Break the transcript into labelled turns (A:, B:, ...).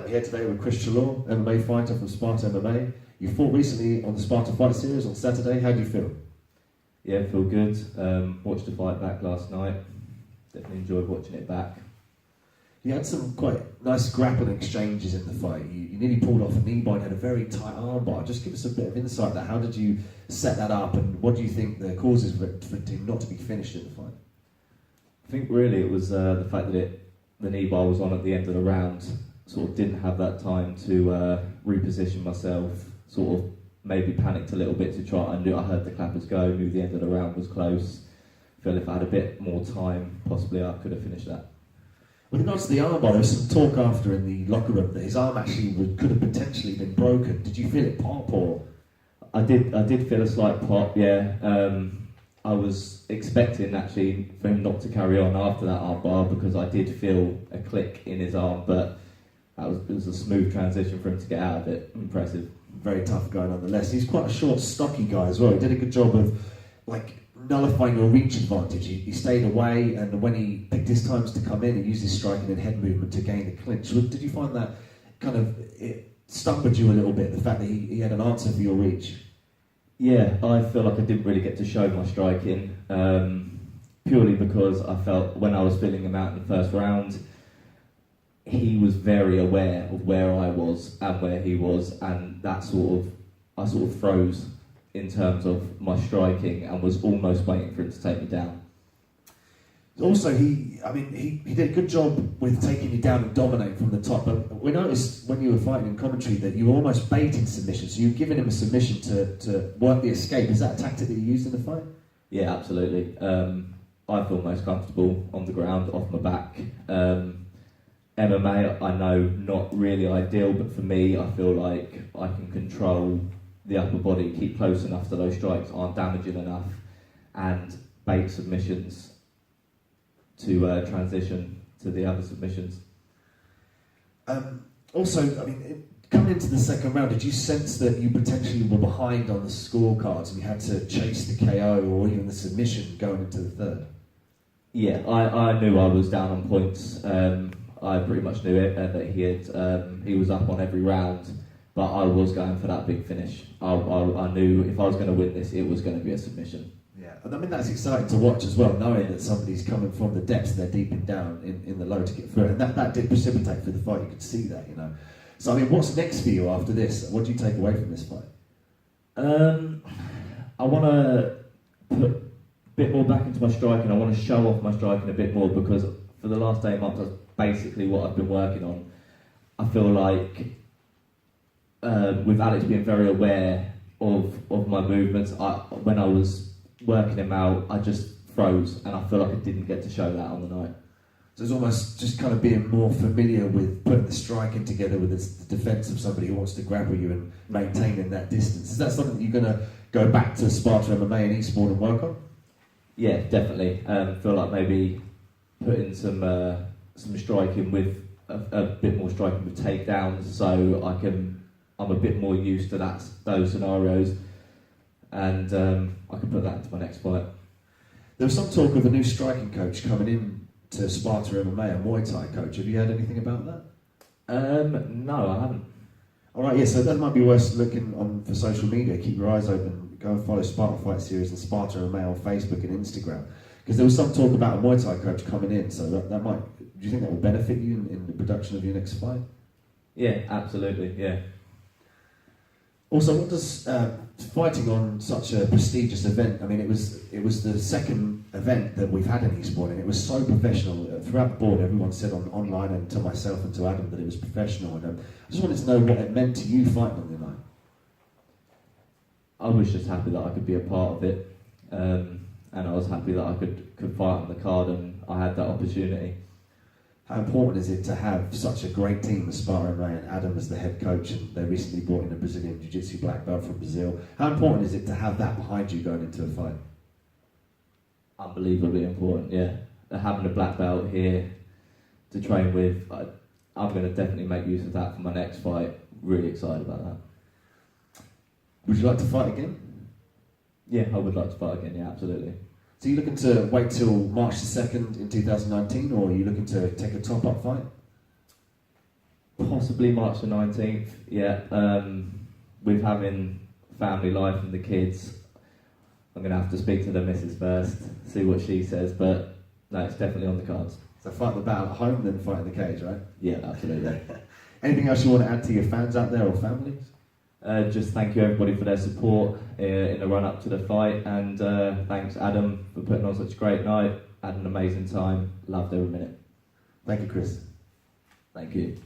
A: here today with Chris Treloar, MMA fighter from Sparta MMA. You fought recently on the Sparta Fight Series on Saturday. How do you feel?
B: Yeah, feel good. Watched the fight back last night. Definitely enjoyed watching it back.
A: You had some quite nice grappling exchanges in the fight. You nearly pulled off a knee bar and had a very tight arm bar. Just give us a bit of insight there. How did you set that up, and what do you think the causes for him not to be finished in the fight?
B: I think really it was the fact that the knee bar was on at the end of the round. Sort of didn't have that time to reposition myself. Sort of maybe panicked a little bit to try. I heard the clappers go, knew the end of the round was close. Feel if I had a bit more time, possibly I could have finished that.
A: With regards to the arm bar, there was some talk after in the locker room that his arm actually could have potentially been broken. Did you feel it pop, or?
B: I did feel a slight pop, yeah. I was expecting actually for him not to carry on after that arm bar because I did feel a click in his arm, but it was a smooth transition for him to get out of it. Impressive.
A: Very tough guy nonetheless. He's quite a short, stocky guy as well. He did a good job of nullifying your reach advantage. He stayed away, and when he picked his times to come in, he used his striking and head movement to gain the clinch. Did you find that it stumbled you a little bit, the fact that he had an answer for your reach?
B: Yeah, I feel like I didn't really get to show my striking, purely because I felt when I was filling him out in the first round, he was very aware of where I was and where he was, and I sort of froze in terms of my striking and was almost waiting for him to take me down.
A: Also, he did a good job with taking you down and dominating from the top, but we noticed when you were fighting in commentary that you were almost baiting submission, so you were giving him a submission to work the escape. Is that a tactic that you used in the fight?
B: Yeah, absolutely. I feel most comfortable on the ground, off my back. MMA, I know, not really ideal, but for me, I feel like I can control the upper body, keep close enough so those strikes aren't damaging enough, and bait submissions to transition to the other submissions.
A: Also, coming into the second round, did you sense that you potentially were behind on the scorecards and you had to chase the KO or even the submission going into the third?
B: Yeah, I knew I was down on points. I pretty much knew it, that he was up on every round, but I was going for that big finish. I knew if I was going to win this, it was going to be a submission.
A: Yeah, and that's exciting to watch as well, knowing that somebody's coming from the depths, they're deep and down in the low to get through it. And that did precipitate through the fight, you could see that, So, what's next for you after this? What do you take away from this fight?
B: I want to put a bit more back into my striking. I want to show off my striking a bit more because for the last 8 months, that's basically what I've been working on. I feel like with Alex being very aware of my movements, when I was working him out, I just froze, and I feel like I didn't get to show that on the night.
A: So it's almost just kind of being more familiar with putting the striking together with the defence of somebody who wants to grapple you and maintaining that distance. Is that something that you're going to go back to Sparta MMA and Eastbourne and work on?
B: Yeah, definitely. Feel like maybe putting some striking with a bit more striking with takedowns, so I'm a bit more used to those scenarios, and I can put that into my next fight.
A: There was some talk of a new striking coach coming in to Sparta MMA, a Muay Thai coach. Have you heard anything about that?
B: No, I haven't.
A: All right, yeah, so that might be worth looking on for social media. Keep your eyes open. Go and follow Sparta Fight Series and Sparta MMA on Facebook and Instagram. Because there was some talk about a Muay Thai coach coming in, so that might... Do you think that will benefit you in the production of your next fight?
B: Yeah, absolutely, yeah.
A: Also, what does fighting on such a prestigious event? It was the second event that we've had in Eastbourne, and it was so professional. Throughout the board, everyone said online and to myself and to Adam that it was professional. And I just wanted to know what it meant to you fighting on the night.
B: I was just happy that I could be a part of it, and I was happy that I could fight on the card, and I had that opportunity.
A: How important is it to have such a great team as Sparta MMA and Adam as the head coach, and they recently brought in a Brazilian Jiu-Jitsu black belt from Brazil? How important is it to have that behind you going into a fight?
B: Unbelievably important, yeah. Having a black belt here to train with, I'm going to definitely make use of that for my next fight. Really excited about that.
A: Would you like to fight again?
B: Yeah, I would like to fight again, yeah, absolutely.
A: So are you looking to wait till March the 2nd in 2019, or are you looking to take a top-up fight?
B: Possibly March the 19th, yeah. With having family life and the kids, I'm going to have to speak to the missus first, see what she says, but no, it's definitely on the cards.
A: So fight the battle at home, then fight in the cage, right?
B: Yeah, absolutely.
A: Anything else you want to add to your fans out there or families?
B: Just thank you everybody for their support in the run up to the fight, and thanks Adam for putting on such a great night. Had an amazing time, loved every minute.
A: Thank you, Chris.
B: Thank you.